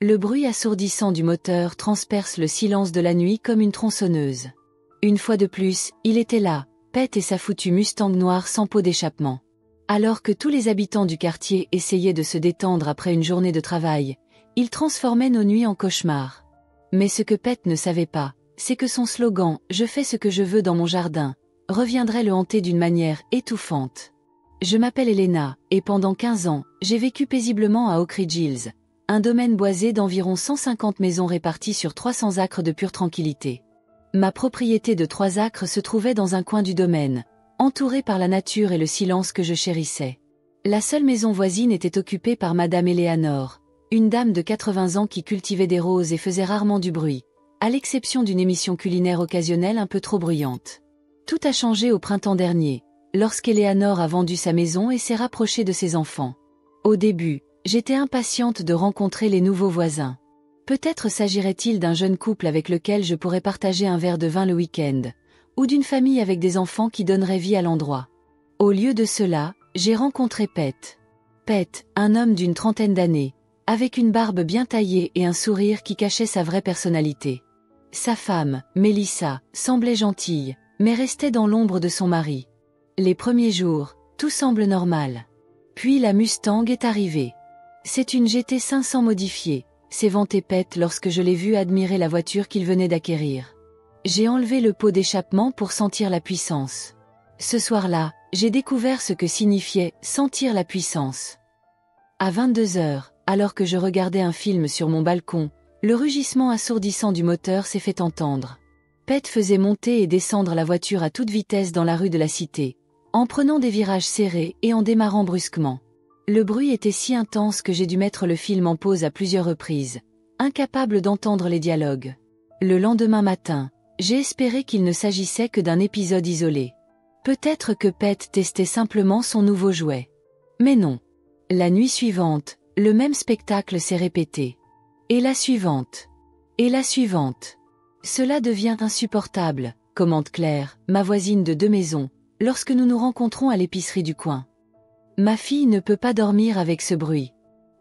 Le bruit assourdissant du moteur transperce le silence de la nuit comme une tronçonneuse. Une fois de plus, il était là, Pete et sa foutue Mustang noire sans pot d'échappement. Alors que tous les habitants du quartier essayaient de se détendre après une journée de travail, il transformait nos nuits en cauchemars. Mais ce que Pete ne savait pas, c'est que son slogan « Je fais ce que je veux dans mon jardin » reviendrait le hanter d'une manière étouffante. Je m'appelle Elena, et pendant 15 ans, j'ai vécu paisiblement à Oak Ridge Hills, un domaine boisé d'environ 150 maisons réparties sur 300 acres de pure tranquillité. Ma propriété de 3 acres se trouvait dans un coin du domaine, entourée par la nature et le silence que je chérissais. La seule maison voisine était occupée par Madame Eleanor, une dame de 80 ans qui cultivait des roses et faisait rarement du bruit, à l'exception d'une émission culinaire occasionnelle un peu trop bruyante. Tout a changé au printemps dernier, lorsqu'Eleanor a vendu sa maison et s'est rapprochée de ses enfants. Au début, j'étais impatiente de rencontrer les nouveaux voisins. Peut-être s'agirait-il d'un jeune couple avec lequel je pourrais partager un verre de vin le week-end, ou d'une famille avec des enfants qui donneraient vie à l'endroit. Au lieu de cela, j'ai rencontré Pete. Pete, un homme d'une trentaine d'années, avec une barbe bien taillée et un sourire qui cachait sa vraie personnalité. Sa femme, Melissa, semblait gentille, mais restait dans l'ombre de son mari. Les premiers jours, tout semble normal. Puis la Mustang est arrivée. C'est une GT 500 modifiée, s'est vanté Pete lorsque je l'ai vu admirer la voiture qu'il venait d'acquérir. J'ai enlevé le pot d'échappement pour sentir la puissance. Ce soir-là, j'ai découvert ce que signifiait « sentir la puissance ». À 22 heures, alors que je regardais un film sur mon balcon, le rugissement assourdissant du moteur s'est fait entendre. Pete faisait monter et descendre la voiture à toute vitesse dans la rue de la cité, en prenant des virages serrés et en démarrant brusquement. Le bruit était si intense que j'ai dû mettre le film en pause à plusieurs reprises, incapable d'entendre les dialogues. Le lendemain matin, j'ai espéré qu'il ne s'agissait que d'un épisode isolé. Peut-être que Pete testait simplement son nouveau jouet. Mais non. La nuit suivante, le même spectacle s'est répété. Et la suivante. Et la suivante. Cela devient insupportable, commente Claire, ma voisine de 2 maisons, lorsque nous nous rencontrons à l'épicerie du coin. Ma fille ne peut pas dormir avec ce bruit.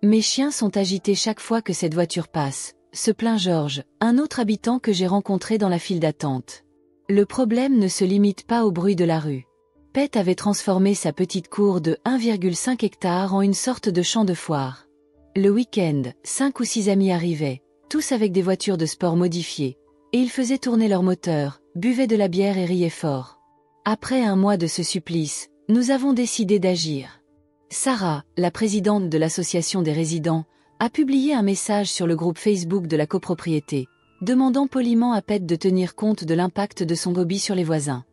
Mes chiens sont agités chaque fois que cette voiture passe, se plaint Georges, un autre habitant que j'ai rencontré dans la file d'attente. Le problème ne se limite pas au bruit de la rue. Pete avait transformé sa petite cour de 1,5 hectare en une sorte de champ de foire. Le week-end, 5 ou 6 amis arrivaient, tous avec des voitures de sport modifiées, et ils faisaient tourner leur moteur, buvaient de la bière et riaient fort. Après un mois de ce supplice, nous avons décidé d'agir. Sarah, la présidente de l'association des résidents, a publié un message sur le groupe Facebook de la copropriété, demandant poliment à Pete de tenir compte de l'impact de son hobby sur les voisins.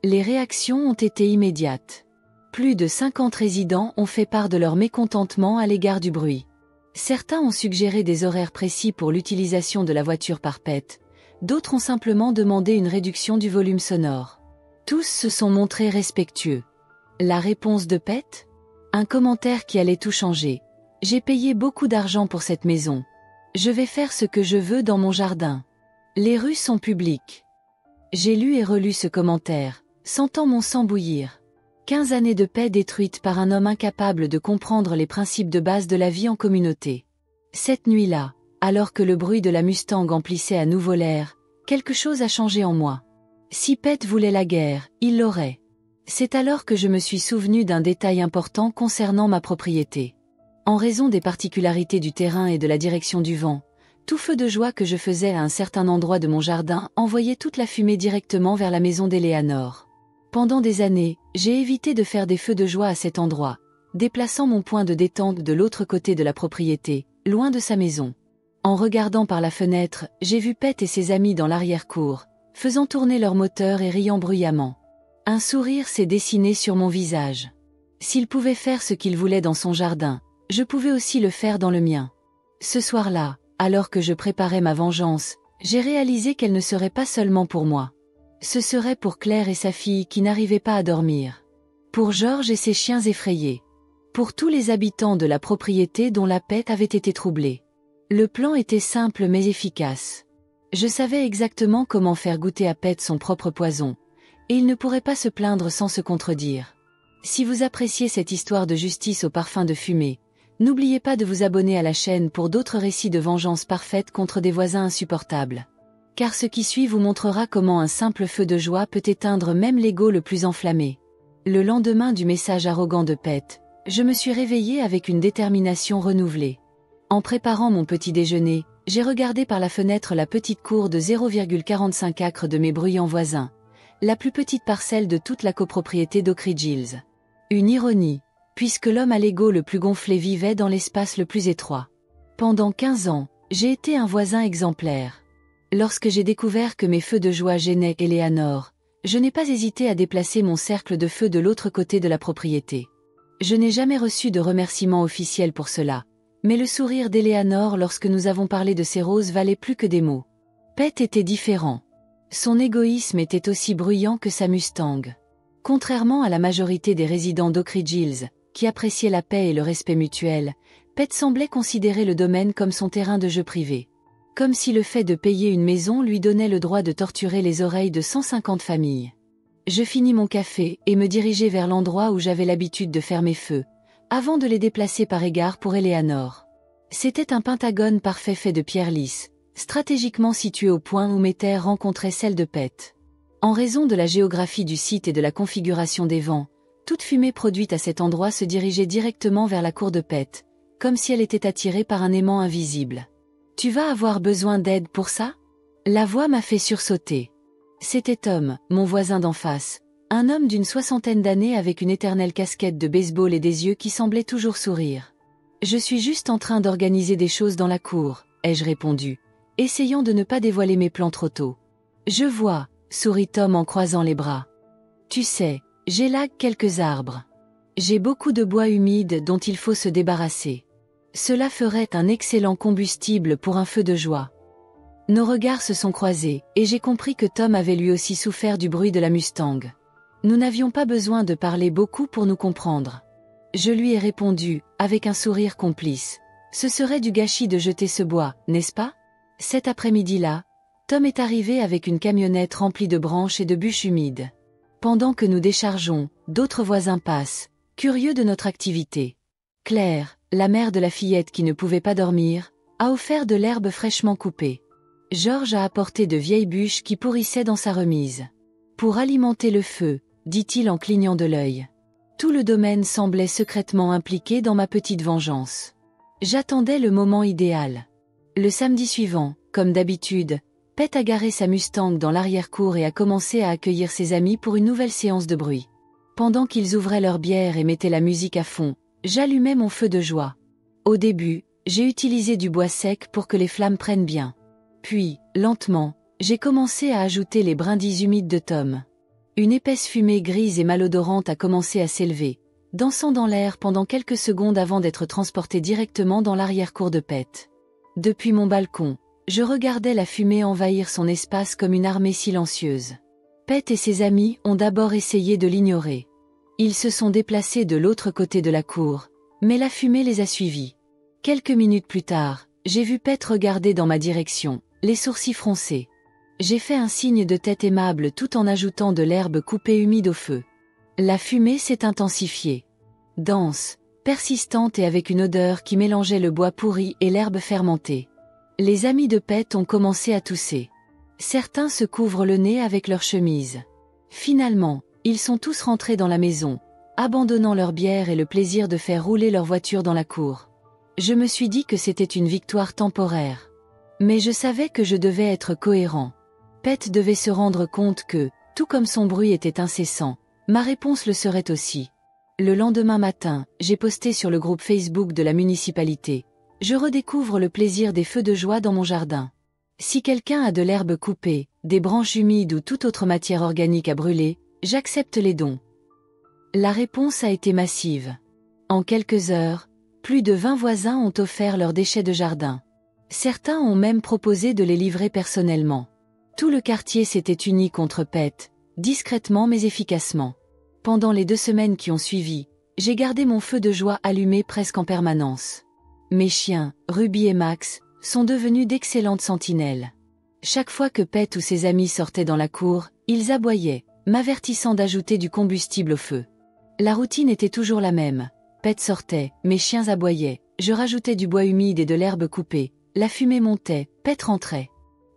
Les réactions ont été immédiates. Plus de 50 résidents ont fait part de leur mécontentement à l'égard du bruit. Certains ont suggéré des horaires précis pour l'utilisation de la voiture par Pete, d'autres ont simplement demandé une réduction du volume sonore. Tous se sont montrés respectueux. La réponse de Pete ? Un commentaire qui allait tout changer. J'ai payé beaucoup d'argent pour cette maison. Je vais faire ce que je veux dans mon jardin. Les rues sont publiques. J'ai lu et relu ce commentaire, sentant mon sang bouillir. 15 années de paix détruites par un homme incapable de comprendre les principes de base de la vie en communauté. Cette nuit-là, alors que le bruit de la Mustang emplissait à nouveau l'air, quelque chose a changé en moi. Si Pete voulait la guerre, il l'aurait. C'est alors que je me suis souvenu d'un détail important concernant ma propriété. En raison des particularités du terrain et de la direction du vent, tout feu de joie que je faisais à un certain endroit de mon jardin envoyait toute la fumée directement vers la maison d'Eleanor. Pendant des années, j'ai évité de faire des feux de joie à cet endroit, déplaçant mon point de détente de l'autre côté de la propriété, loin de sa maison. En regardant par la fenêtre, j'ai vu Pete et ses amis dans l'arrière-cour, faisant tourner leur moteur et riant bruyamment. Un sourire s'est dessiné sur mon visage. S'il pouvait faire ce qu'il voulait dans son jardin, je pouvais aussi le faire dans le mien. Ce soir-là, alors que je préparais ma vengeance, j'ai réalisé qu'elle ne serait pas seulement pour moi. Ce serait pour Claire et sa fille qui n'arrivaient pas à dormir. Pour Georges et ses chiens effrayés. Pour tous les habitants de la propriété dont la paix avait été troublée. Le plan était simple mais efficace. Je savais exactement comment faire goûter à Pete son propre poison. Et il ne pourrait pas se plaindre sans se contredire. Si vous appréciez cette histoire de justice au parfum de fumée, N'oubliez pas de vous abonner à la chaîne pour d'autres récits de vengeance parfaite contre des voisins insupportables. Car ce qui suit vous montrera comment un simple feu de joie peut éteindre même l'ego le plus enflammé. Le lendemain du message arrogant de Pet, je me suis réveillée avec une détermination renouvelée. En préparant mon petit déjeuner, j'ai regardé par la fenêtre la petite cour de 0,45 acres de mes bruyants voisins, la plus petite parcelle de toute la copropriété d'Oak Ridge Hills. Une ironie, puisque l'homme à l'ego le plus gonflé vivait dans l'espace le plus étroit. Pendant 15 ans, j'ai été un voisin exemplaire. Lorsque j'ai découvert que mes feux de joie gênaient Eleanor, je n'ai pas hésité à déplacer mon cercle de feu de l'autre côté de la propriété. Je n'ai jamais reçu de remerciement officiel pour cela, mais le sourire d'Eleanor lorsque nous avons parlé de ces roses valait plus que des mots. Pet était différent. Son égoïsme était aussi bruyant que sa Mustang. Contrairement à la majorité des résidents d'Oak Ridge Hills, qui appréciaient la paix et le respect mutuel, Pet semblait considérer le domaine comme son terrain de jeu privé. Comme si le fait de payer une maison lui donnait le droit de torturer les oreilles de 150 familles. Je finis mon café et me dirigeai vers l'endroit où j'avais l'habitude de faire mes feux, avant de les déplacer par égard pour Eleanor. C'était un pentagone parfait fait de pierre lisse, stratégiquement situé au point où mes terres rencontraient celles de Pet. En raison de la géographie du site et de la configuration des vents, toute fumée produite à cet endroit se dirigeait directement vers la cour de Pet, comme si elle était attirée par un aimant invisible. « Tu vas avoir besoin d'aide pour ça ?» La voix m'a fait sursauter. C'était Tom, mon voisin d'en face, un homme d'une 60aine d'années avec une éternelle casquette de baseball et des yeux qui semblaient toujours sourire. « Je suis juste en train d'organiser des choses dans la cour, » ai-je répondu, essayant de ne pas dévoiler mes plans trop tôt. « Je vois, » sourit Tom en croisant les bras. « Tu sais, j'élague quelques arbres. J'ai beaucoup de bois humide dont il faut se débarrasser. Cela ferait un excellent combustible pour un feu de joie. » Nos regards se sont croisés, et j'ai compris que Tom avait lui aussi souffert du bruit de la Mustang. Nous n'avions pas besoin de parler beaucoup pour nous comprendre. Je lui ai répondu, avec un sourire complice. Ce serait du gâchis de jeter ce bois, n'est-ce pas? Cet après-midi-là, Tom est arrivé avec une camionnette remplie de branches et de bûches humides. Pendant que nous déchargeons, d'autres voisins passent, curieux de notre activité. Claire, la mère de la fillette qui ne pouvait pas dormir, a offert de l'herbe fraîchement coupée. George a apporté de vieilles bûches qui pourrissaient dans sa remise. Pour alimenter le feu, dit-il en clignant de l'œil. Tout le domaine semblait secrètement impliqué dans ma petite vengeance. J'attendais le moment idéal. Le samedi suivant, comme d'habitude, Pet a garé sa Mustang dans l'arrière-cour et a commencé à accueillir ses amis pour une nouvelle séance de bruit. Pendant qu'ils ouvraient leur bière et mettaient la musique à fond, j'allumais mon feu de joie. Au début, j'ai utilisé du bois sec pour que les flammes prennent bien. Puis, lentement, j'ai commencé à ajouter les brindilles humides de Tom. Une épaisse fumée grise et malodorante a commencé à s'élever, dansant dans l'air pendant quelques secondes avant d'être transportée directement dans l'arrière-cour de Pet. Depuis mon balcon, je regardais la fumée envahir son espace comme une armée silencieuse. Pet et ses amis ont d'abord essayé de l'ignorer. Ils se sont déplacés de l'autre côté de la cour, mais la fumée les a suivis. Quelques minutes plus tard, j'ai vu Pet regarder dans ma direction, les sourcils froncés. J'ai fait un signe de tête aimable tout en ajoutant de l'herbe coupée humide au feu. La fumée s'est intensifiée. Dense, persistante et avec une odeur qui mélangeait le bois pourri et l'herbe fermentée. Les amis de Pet ont commencé à tousser. Certains se couvrent le nez avec leur chemise. Finalement, ils sont tous rentrés dans la maison, abandonnant leur bière et le plaisir de faire rouler leur voiture dans la cour. Je me suis dit que c'était une victoire temporaire. Mais je savais que je devais être cohérent. Pet devait se rendre compte que, tout comme son bruit était incessant, ma réponse le serait aussi. Le lendemain matin, j'ai posté sur le groupe Facebook de la municipalité. Je redécouvre le plaisir des feux de joie dans mon jardin. Si quelqu'un a de l'herbe coupée, des branches humides ou toute autre matière organique à brûler, j'accepte les dons. La réponse a été massive. En quelques heures, plus de 20 voisins ont offert leurs déchets de jardin. Certains ont même proposé de les livrer personnellement. Tout le quartier s'était uni contre Pet, discrètement mais efficacement. Pendant les 2 semaines qui ont suivi, j'ai gardé mon feu de joie allumé presque en permanence. Mes chiens, Ruby et Max, sont devenus d'excellentes sentinelles. Chaque fois que Pet ou ses amis sortaient dans la cour, ils aboyaient, m'avertissant d'ajouter du combustible au feu. La routine était toujours la même. Pet sortait, mes chiens aboyaient, je rajoutais du bois humide et de l'herbe coupée, la fumée montait, Pet rentrait.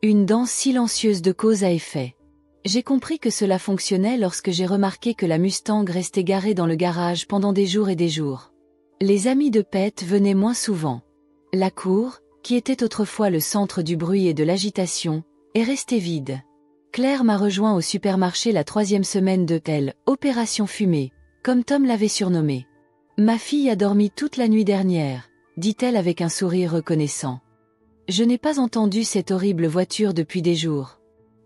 Une danse silencieuse de cause à effet. J'ai compris que cela fonctionnait lorsque j'ai remarqué que la Mustang restait garée dans le garage pendant des jours et des jours. Les amis de Pet venaient moins souvent. La cour, qui était autrefois le centre du bruit et de l'agitation, est restée vide. Claire m'a rejoint au supermarché la 3e semaine de telle opération fumée, comme Tom l'avait surnommée. Ma fille a dormi toute la nuit dernière, dit-elle avec un sourire reconnaissant. Je n'ai pas entendu cette horrible voiture depuis des jours.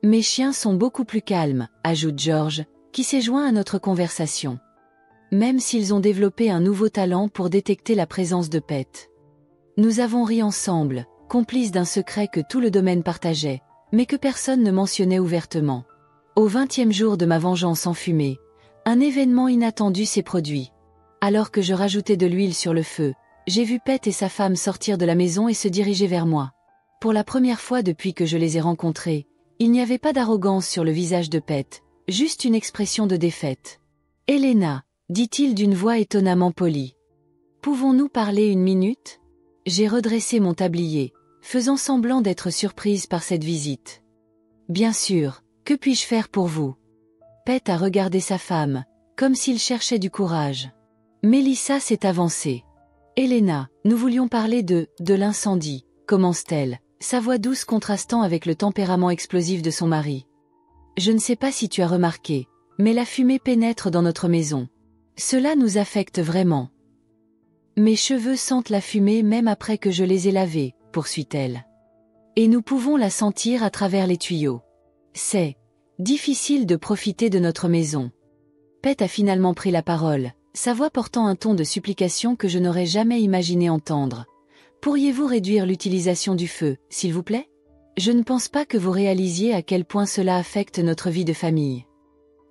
Mes chiens sont beaucoup plus calmes, ajoute George, qui s'est joint à notre conversation. Même s'ils ont développé un nouveau talent pour détecter la présence de Pet. Nous avons ri ensemble, complices d'un secret que tout le domaine partageait, mais que personne ne mentionnait ouvertement. Au 20e jour de ma vengeance enfumée, un événement inattendu s'est produit. Alors que je rajoutais de l'huile sur le feu, j'ai vu Pet et sa femme sortir de la maison et se diriger vers moi. Pour la première fois depuis que je les ai rencontrés, il n'y avait pas d'arrogance sur le visage de Pet, juste une expression de défaite. « Elena », dit-il d'une voix étonnamment polie. « Pouvons-nous parler une minute ?» J'ai redressé mon tablier, faisant semblant d'être surprise par cette visite. « Bien sûr, que puis-je faire pour vous ?» Pet a regardé sa femme, comme s'il cherchait du courage. Mélissa s'est avancée. « Elena, nous voulions parler de l'incendie », commence-t-elle, sa voix douce contrastant avec le tempérament explosif de son mari. « Je ne sais pas si tu as remarqué, mais la fumée pénètre dans notre maison. Cela nous affecte vraiment. Mes cheveux sentent la fumée même après que je les ai lavés, poursuit-elle. Et nous pouvons la sentir à travers les tuyaux. C'est difficile de profiter de notre maison. » Pet a finalement pris la parole, sa voix portant un ton de supplication que je n'aurais jamais imaginé entendre. « Pourriez-vous réduire l'utilisation du feu, s'il vous plaît ? Je ne pense pas que vous réalisiez à quel point cela affecte notre vie de famille. »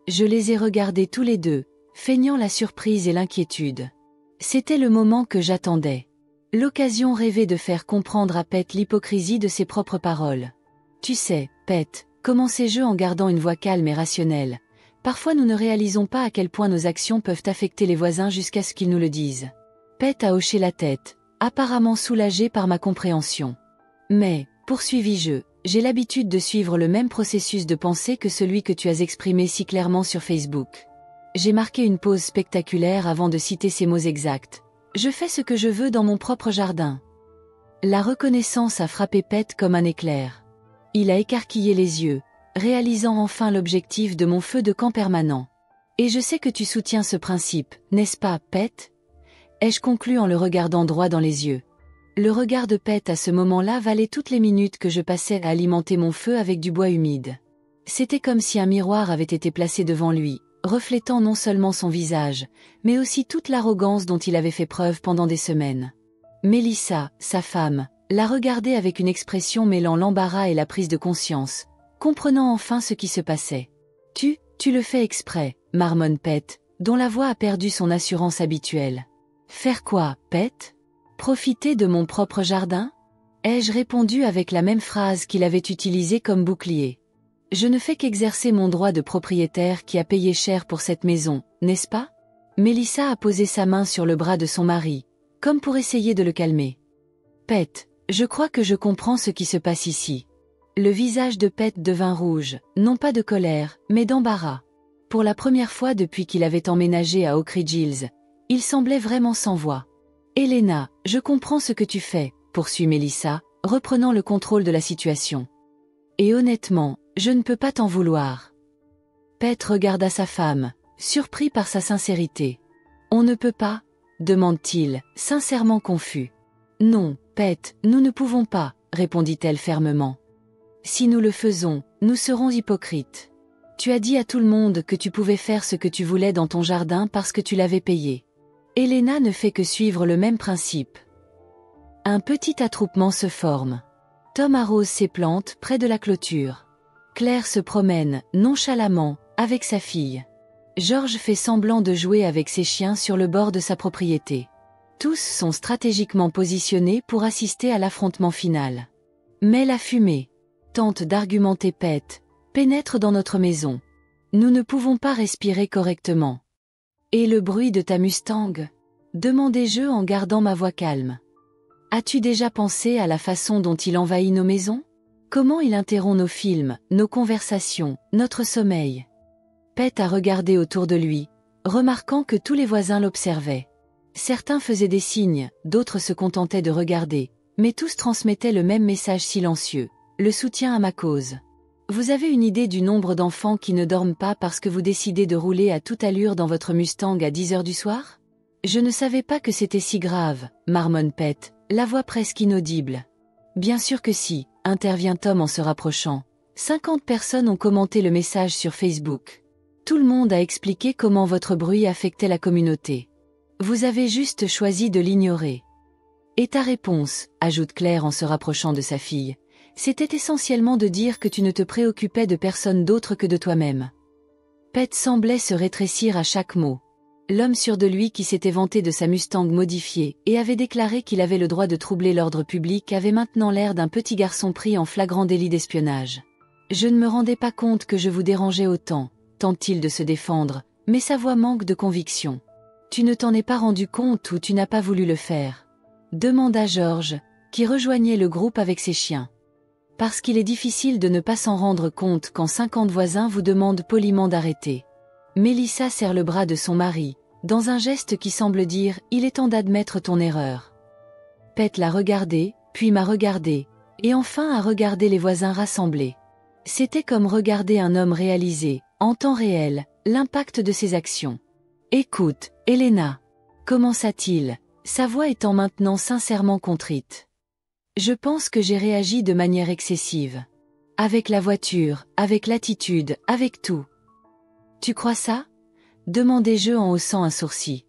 Je les ai regardés tous les deux, feignant la surprise et l'inquiétude. C'était le moment que j'attendais. L'occasion rêvée de faire comprendre à Pet l'hypocrisie de ses propres paroles. « Tu sais, Pet, commençai-je en gardant une voix calme et rationnelle. Parfois nous ne réalisons pas à quel point nos actions peuvent affecter les voisins jusqu'à ce qu'ils nous le disent. » Pet a hoché la tête, apparemment soulagé par ma compréhension. « Mais, poursuivis-je, j'ai l'habitude de suivre le même processus de pensée que celui que tu as exprimé si clairement sur Facebook. » J'ai marqué une pause spectaculaire avant de citer ces mots exacts. « Je fais ce que je veux dans mon propre jardin. » La reconnaissance a frappé Pet comme un éclair. Il a écarquillé les yeux, réalisant enfin l'objectif de mon feu de camp permanent. « Et je sais que tu soutiens ce principe, n'est-ce pas, Pet ?» ai-je conclu en le regardant droit dans les yeux. Le regard de Pet à ce moment-là valait toutes les minutes que je passais à alimenter mon feu avec du bois humide. C'était comme si un miroir avait été placé devant lui, reflétant non seulement son visage, mais aussi toute l'arrogance dont il avait fait preuve pendant des semaines. Mélissa, sa femme, la regardait avec une expression mêlant l'embarras et la prise de conscience, comprenant enfin ce qui se passait. « Tu le fais exprès », marmonne Pet, dont la voix a perdu son assurance habituelle. « Faire quoi, Pet ? Profiter de mon propre jardin ? » ai-je répondu avec la même phrase qu'il avait utilisée comme bouclier. Je ne fais qu'exercer mon droit de propriétaire qui a payé cher pour cette maison, n'est-ce pas ? Mélissa a posé sa main sur le bras de son mari, comme pour essayer de le calmer. Pet, je crois que je comprends ce qui se passe ici. Le visage de Pet devint rouge, non pas de colère, mais d'embarras. Pour la première fois depuis qu'il avait emménagé à Oak Ridge Hills, il semblait vraiment sans voix. Elena, je comprends ce que tu fais, poursuit Mélissa, reprenant le contrôle de la situation. Et honnêtement, je ne peux pas t'en vouloir. Pet regarda sa femme, surpris par sa sincérité. On ne peut pas ? demande-t-il, sincèrement confus. Non, Pet, nous ne pouvons pas, répondit-elle fermement. Si nous le faisons, nous serons hypocrites. Tu as dit à tout le monde que tu pouvais faire ce que tu voulais dans ton jardin parce que tu l'avais payé. Elena ne fait que suivre le même principe. Un petit attroupement se forme. Tom arrose ses plantes près de la clôture. Claire se promène, nonchalamment, avec sa fille. George fait semblant de jouer avec ses chiens sur le bord de sa propriété. Tous sont stratégiquement positionnés pour assister à l'affrontement final. Mais la fumée, tente d'argumenter Pet, pénètre dans notre maison. Nous ne pouvons pas respirer correctement. Et le bruit de ta Mustang ? demandai-je en gardant ma voix calme. As-tu déjà pensé à la façon dont il envahit nos maisons? Comment il interrompt nos films, nos conversations, notre sommeil? Pete a regardé autour de lui, remarquant que tous les voisins l'observaient. Certains faisaient des signes, d'autres se contentaient de regarder, mais tous transmettaient le même message silencieux, le soutien à ma cause. Vous avez une idée du nombre d'enfants qui ne dorment pas parce que vous décidez de rouler à toute allure dans votre Mustang à 10 heures du soir? Je ne savais pas que c'était si grave, marmonne Pete, la voix presque inaudible. Bien sûr que si, intervient Tom en se rapprochant. 50 personnes ont commenté le message sur Facebook. Tout le monde a expliqué comment votre bruit affectait la communauté. Vous avez juste choisi de l'ignorer. Et ta réponse, ajoute Claire en se rapprochant de sa fille, c'était essentiellement de dire que tu ne te préoccupais de personne d'autre que de toi-même. Pete semblait se rétrécir à chaque mot. L'homme sûr de lui qui s'était vanté de sa Mustang modifiée et avait déclaré qu'il avait le droit de troubler l'ordre public avait maintenant l'air d'un petit garçon pris en flagrant délit d'espionnage. Je ne me rendais pas compte que je vous dérangeais autant, tente-t-il de se défendre, mais sa voix manque de conviction. Tu ne t'en es pas rendu compte ou tu n'as pas voulu le faire? Demanda George, qui rejoignait le groupe avec ses chiens. Parce qu'il est difficile de ne pas s'en rendre compte quand 50 voisins vous demandent poliment d'arrêter. Mélissa serre le bras de son mari, dans un geste qui semble dire « Il est temps d'admettre ton erreur ». Pete l'a regardé, puis m'a regardé, et enfin a regardé les voisins rassemblés. C'était comme regarder un homme réaliser, en temps réel, l'impact de ses actions. « Écoute, Elena » commença-t-il, sa voix étant maintenant sincèrement contrite. « Je pense que j'ai réagi de manière excessive. Avec la voiture, avec l'attitude, avec tout. » Tu crois ça? Demandai-je en haussant un sourcil.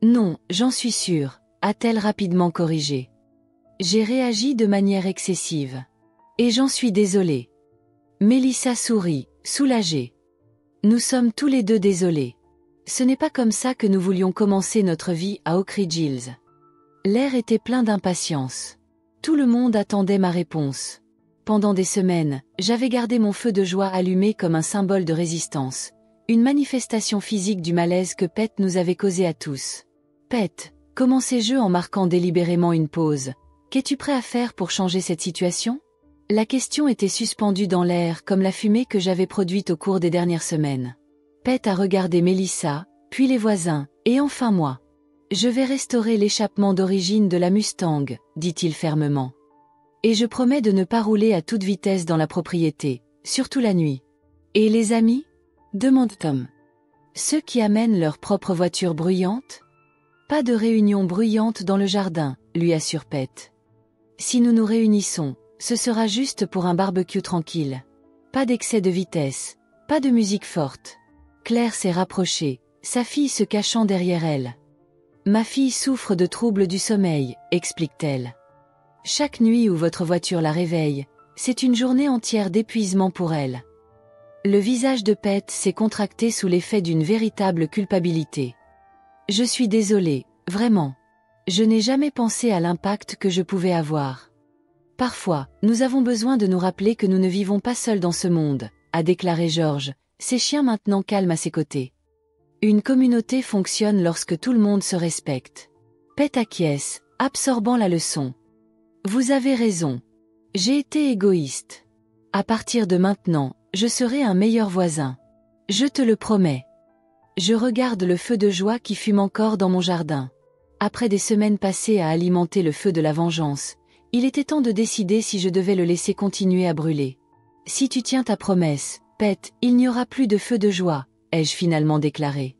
Non, j'en suis sûre, a-t-elle rapidement corrigé. J'ai réagi de manière excessive. Et j'en suis désolée. Mélissa sourit, soulagée. Nous sommes tous les deux désolés. Ce n'est pas comme ça que nous voulions commencer notre vie à Oak Ridge Hills. L'air était plein d'impatience. Tout le monde attendait ma réponse. Pendant des semaines, j'avais gardé mon feu de joie allumé comme un symbole de résistance. Une manifestation physique du malaise que Pete nous avait causé à tous. Pete, commençai-je en marquant délibérément une pause. Qu'es-tu prêt à faire pour changer cette situation? La question était suspendue dans l'air comme la fumée que j'avais produite au cours des dernières semaines. Pete a regardé Mélissa, puis les voisins, et enfin moi. Je vais restaurer l'échappement d'origine de la Mustang, dit-il fermement. Et je promets de ne pas rouler à toute vitesse dans la propriété, surtout la nuit. Et les amis? Demande Tom. Ceux qui amènent leur propre voiture bruyante? Pas de réunion bruyante dans le jardin, lui assure Pete. Si nous nous réunissons, ce sera juste pour un barbecue tranquille. Pas d'excès de vitesse, pas de musique forte. Claire s'est rapprochée, sa fille se cachant derrière elle. Ma fille souffre de troubles du sommeil, explique-t-elle. Chaque nuit où votre voiture la réveille, c'est une journée entière d'épuisement pour elle. Le visage de Pete s'est contracté sous l'effet d'une véritable culpabilité. Je suis désolée, vraiment. Je n'ai jamais pensé à l'impact que je pouvais avoir. Parfois, nous avons besoin de nous rappeler que nous ne vivons pas seuls dans ce monde, a déclaré George, ses chiens maintenant calmes à ses côtés. Une communauté fonctionne lorsque tout le monde se respecte. Pete acquiesce, absorbant la leçon. Vous avez raison. J'ai été égoïste. À partir de maintenant, je serai un meilleur voisin. Je te le promets. Je regarde le feu de joie qui fume encore dans mon jardin. Après des semaines passées à alimenter le feu de la vengeance, il était temps de décider si je devais le laisser continuer à brûler. Si tu tiens ta promesse, Pete, il n'y aura plus de feu de joie, ai-je finalement déclaré.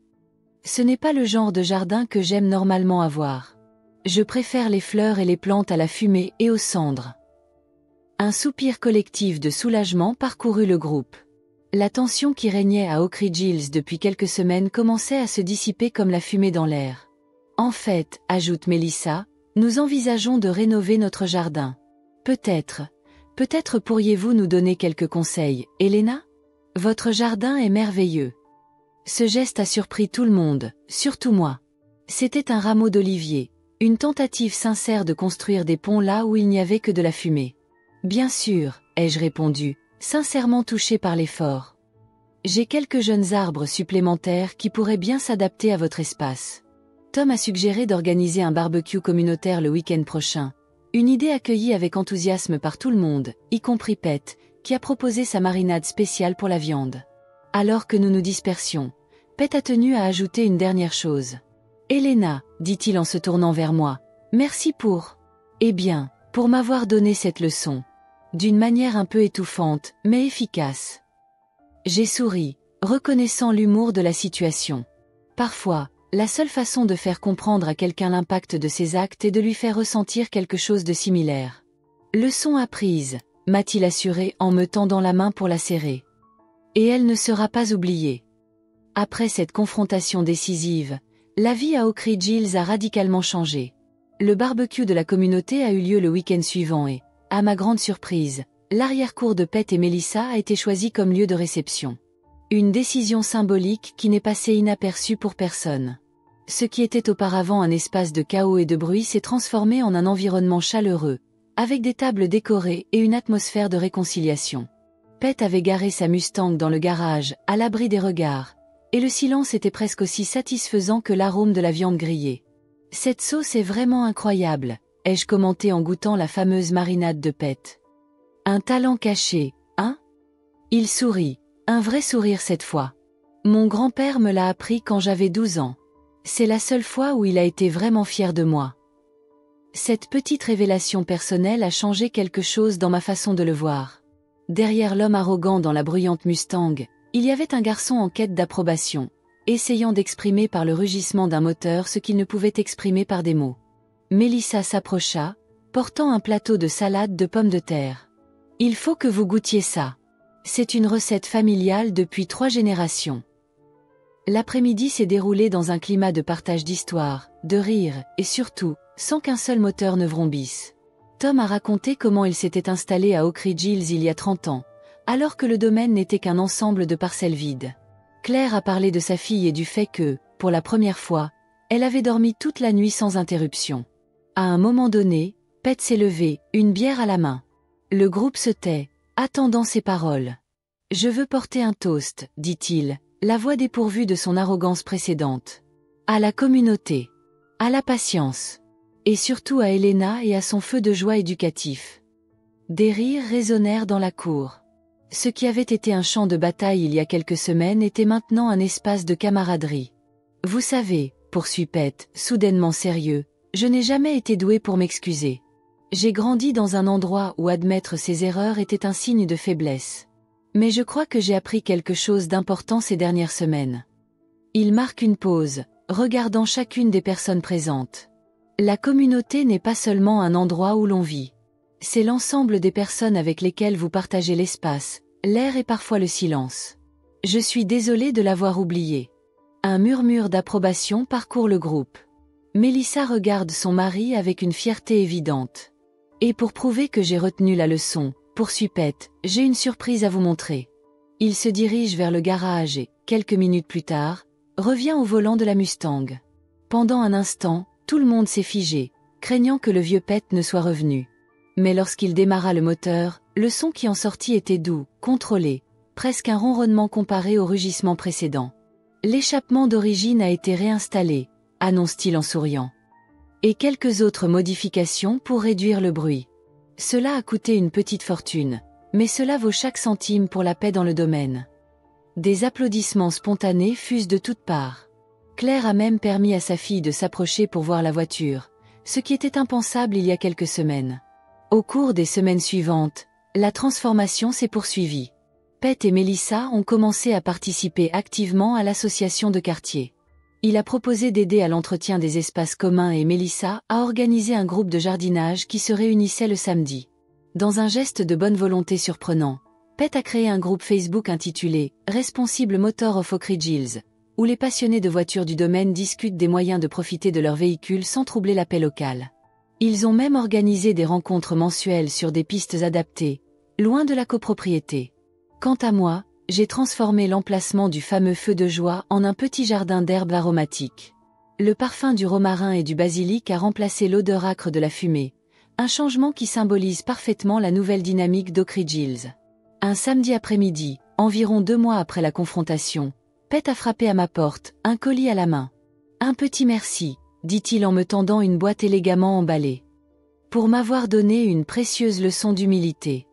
Ce n'est pas le genre de jardin que j'aime normalement avoir. Je préfère les fleurs et les plantes à la fumée et aux cendres. Un soupir collectif de soulagement parcourut le groupe. La tension qui régnait à Oak Ridge Hills depuis quelques semaines commençait à se dissiper comme la fumée dans l'air. En fait, ajoute Mélissa, nous envisageons de rénover notre jardin. Peut-être pourriez-vous nous donner quelques conseils, Elena? Votre jardin est merveilleux. Ce geste a surpris tout le monde, surtout moi. C'était un rameau d'olivier, une tentative sincère de construire des ponts là où il n'y avait que de la fumée. Bien sûr, ai-je répondu, sincèrement touché par l'effort. J'ai quelques jeunes arbres supplémentaires qui pourraient bien s'adapter à votre espace. Tom a suggéré d'organiser un barbecue communautaire le week-end prochain. Une idée accueillie avec enthousiasme par tout le monde, y compris Pet, qui a proposé sa marinade spéciale pour la viande. Alors que nous nous dispersions, Pet a tenu à ajouter une dernière chose. « Elena, dit-il en se tournant vers moi, merci pour... Eh bien, pour m'avoir donné cette leçon. » D'une manière un peu étouffante, mais efficace. J'ai souri, reconnaissant l'humour de la situation. Parfois, la seule façon de faire comprendre à quelqu'un l'impact de ses actes est de lui faire ressentir quelque chose de similaire. Leçon apprise, m'a-t-il assuré en me tendant la main pour la serrer. Et elle ne sera pas oubliée. Après cette confrontation décisive, la vie à Oak Ridge Hills a radicalement changé. Le barbecue de la communauté a eu lieu le week-end suivant et, à ma grande surprise, l'arrière-cour de Pet et Melissa a été choisie comme lieu de réception. Une décision symbolique qui n'est passée inaperçue pour personne. Ce qui était auparavant un espace de chaos et de bruit s'est transformé en un environnement chaleureux, avec des tables décorées et une atmosphère de réconciliation. Pet avait garé sa Mustang dans le garage, à l'abri des regards, et le silence était presque aussi satisfaisant que l'arôme de la viande grillée. « Cette sauce est vraiment incroyable », ai-je commenté en goûtant la fameuse marinade de Pet. « Un talent caché, hein ?» Il sourit, un vrai sourire cette fois. « Mon grand-père me l'a appris quand j'avais 12 ans. C'est la seule fois où il a été vraiment fier de moi. » Cette petite révélation personnelle a changé quelque chose dans ma façon de le voir. Derrière l'homme arrogant dans la bruyante Mustang, il y avait un garçon en quête d'approbation, essayant d'exprimer par le rugissement d'un moteur ce qu'il ne pouvait exprimer par des mots. Melissa s'approcha, portant un plateau de salade de pommes de terre. « Il faut que vous goûtiez ça. C'est une recette familiale depuis 3 générations. » L'après-midi s'est déroulé dans un climat de partage d'histoires, de rires, et surtout, sans qu'un seul moteur ne vrombisse. Tom a raconté comment il s'était installé à Oak Ridge Hills il y a 30 ans, alors que le domaine n'était qu'un ensemble de parcelles vides. Claire a parlé de sa fille et du fait que, pour la première fois, elle avait dormi toute la nuit sans interruption. À un moment donné, Pet s'est levé, une bière à la main. Le groupe se tait, attendant ses paroles. « Je veux porter un toast, dit-il, la voix dépourvue de son arrogance précédente. À la communauté. À la patience. Et surtout à Elena et à son feu de joie éducatif. » Des rires résonnèrent dans la cour. Ce qui avait été un champ de bataille il y a quelques semaines était maintenant un espace de camaraderie. « Vous savez, poursuit Pet, soudainement sérieux, je n'ai jamais été doué pour m'excuser. J'ai grandi dans un endroit où admettre ses erreurs était un signe de faiblesse. Mais je crois que j'ai appris quelque chose d'important ces dernières semaines. » Il marque une pause, regardant chacune des personnes présentes. La communauté n'est pas seulement un endroit où l'on vit. C'est l'ensemble des personnes avec lesquelles vous partagez l'espace, l'air et parfois le silence. Je suis désolé de l'avoir oublié. Un murmure d'approbation parcourt le groupe. Melissa regarde son mari avec une fierté évidente. Et pour prouver que j'ai retenu la leçon, poursuit Pet, j'ai une surprise à vous montrer. Il se dirige vers le garage et, quelques minutes plus tard, revient au volant de la Mustang. Pendant un instant, tout le monde s'est figé, craignant que le vieux Pet ne soit revenu. Mais lorsqu'il démarra le moteur, le son qui en sortit était doux, contrôlé, presque un ronronnement comparé au rugissement précédent. « L'échappement d'origine a été réinstallé », annonce-t-il en souriant. « Et quelques autres modifications pour réduire le bruit. Cela a coûté une petite fortune, mais cela vaut chaque centime pour la paix dans le domaine. » Des applaudissements spontanés fusent de toutes parts. Claire a même permis à sa fille de s'approcher pour voir la voiture, ce qui était impensable il y a quelques semaines. Au cours des semaines suivantes, la transformation s'est poursuivie. Pet et Melissa ont commencé à participer activement à l'association de quartier. Il a proposé d'aider à l'entretien des espaces communs et Melissa a organisé un groupe de jardinage qui se réunissait le samedi. Dans un geste de bonne volonté surprenant, Pet a créé un groupe Facebook intitulé « Responsible Motor of Oak Ridge Hills », où les passionnés de voitures du domaine discutent des moyens de profiter de leur véhicule sans troubler la paix locale. Ils ont même organisé des rencontres mensuelles sur des pistes adaptées, loin de la copropriété. Quant à moi, j'ai transformé l'emplacement du fameux feu de joie en un petit jardin d'herbes aromatiques. Le parfum du romarin et du basilic a remplacé l'odeur âcre de la fumée, un changement qui symbolise parfaitement la nouvelle dynamique d'Oak Ridge Hills. Un samedi après-midi, environ 2 mois après la confrontation, Pet a frappé à ma porte, un colis à la main. « Un petit merci », dit-il en me tendant une boîte élégamment emballée. « pour m'avoir donné une précieuse leçon d'humilité.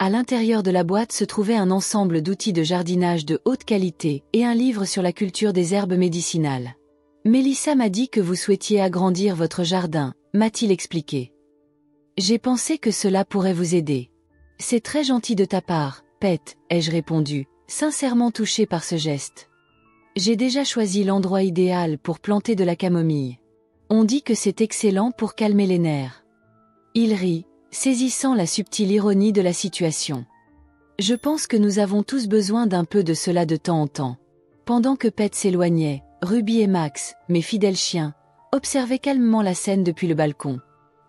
À l'intérieur de la boîte se trouvait un ensemble d'outils de jardinage de haute qualité et un livre sur la culture des herbes médicinales. Mélissa m'a dit que vous souhaitiez agrandir votre jardin, m'a-t-il expliqué. J'ai pensé que cela pourrait vous aider. C'est très gentil de ta part, Pet, ai-je répondu, sincèrement touché par ce geste. J'ai déjà choisi l'endroit idéal pour planter de la camomille. On dit que c'est excellent pour calmer les nerfs. Il rit, saisissant la subtile ironie de la situation. Je pense que nous avons tous besoin d'un peu de cela de temps en temps. Pendant que Pet s'éloignait, Ruby et Max, mes fidèles chiens, observaient calmement la scène depuis le balcon.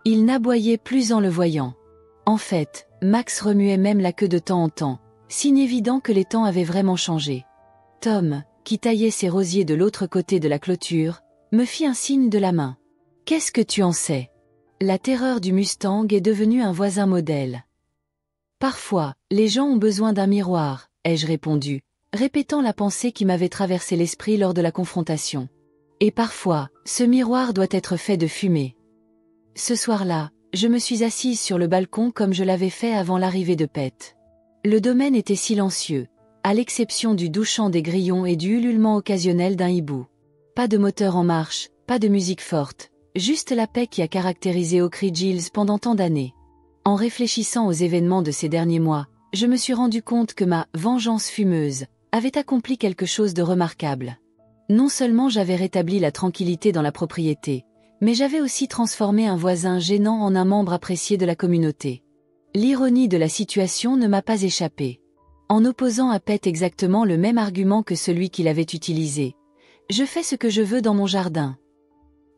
Ils n'aboyaient plus en le voyant. En fait, Max remuait même la queue de temps en temps, signe évident que les temps avaient vraiment changé. Tom, qui taillait ses rosiers de l'autre côté de la clôture, me fit un signe de la main. « Qu'est-ce que tu en sais ?» La terreur du Mustang est devenue un voisin modèle. Parfois, les gens ont besoin d'un miroir, ai-je répondu, répétant la pensée qui m'avait traversé l'esprit lors de la confrontation. Et parfois, ce miroir doit être fait de fumée. Ce soir-là, je me suis assise sur le balcon comme je l'avais fait avant l'arrivée de Pet. Le domaine était silencieux, à l'exception du doux chant des grillons et du ululement occasionnel d'un hibou. Pas de moteur en marche, pas de musique forte, juste la paix qui a caractérisé Oak Ridge Hills pendant tant d'années. En réfléchissant aux événements de ces derniers mois, je me suis rendu compte que ma « vengeance fumeuse » avait accompli quelque chose de remarquable. Non seulement j'avais rétabli la tranquillité dans la propriété, mais j'avais aussi transformé un voisin gênant en un membre apprécié de la communauté. L'ironie de la situation ne m'a pas échappé. En opposant à Pet exactement le même argument que celui qu'il avait utilisé. Je fais ce que je veux dans mon jardin.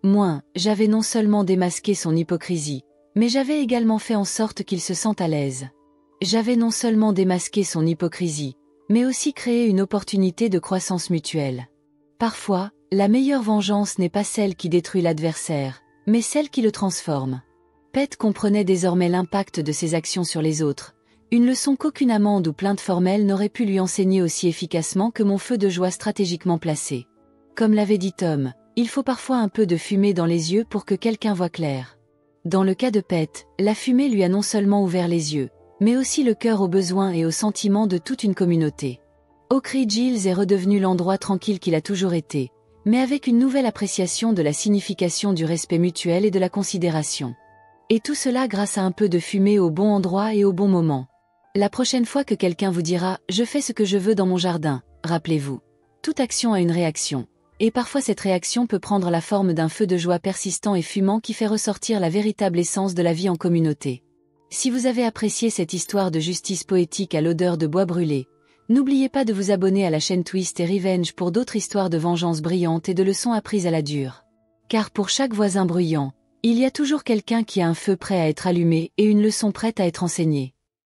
Moi, j'avais non seulement démasqué son hypocrisie, mais j'avais également fait en sorte qu'il se sente à l'aise. J'avais non seulement démasqué son hypocrisie, mais aussi créé une opportunité de croissance mutuelle. Parfois, la meilleure vengeance n'est pas celle qui détruit l'adversaire, mais celle qui le transforme. Pet comprenait désormais l'impact de ses actions sur les autres, une leçon qu'aucune amende ou plainte formelle n'aurait pu lui enseigner aussi efficacement que mon feu de joie stratégiquement placé. Comme l'avait dit Tom, il faut parfois un peu de fumée dans les yeux pour que quelqu'un voie clair. Dans le cas de Pet, la fumée lui a non seulement ouvert les yeux, mais aussi le cœur aux besoins et aux sentiments de toute une communauté. Oak Ridge Hills est redevenu l'endroit tranquille qu'il a toujours été, mais avec une nouvelle appréciation de la signification du respect mutuel et de la considération. Et tout cela grâce à un peu de fumée au bon endroit et au bon moment. La prochaine fois que quelqu'un vous dira « Je fais ce que je veux dans mon jardin », rappelez-vous, toute action a une réaction. Et parfois cette réaction peut prendre la forme d'un feu de joie persistant et fumant qui fait ressortir la véritable essence de la vie en communauté. Si vous avez apprécié cette histoire de justice poétique à l'odeur de bois brûlé, n'oubliez pas de vous abonner à la chaîne Twist et Revenge pour d'autres histoires de vengeance brillantes et de leçons apprises à la dure. Car pour chaque voisin bruyant, il y a toujours quelqu'un qui a un feu prêt à être allumé et une leçon prête à être enseignée.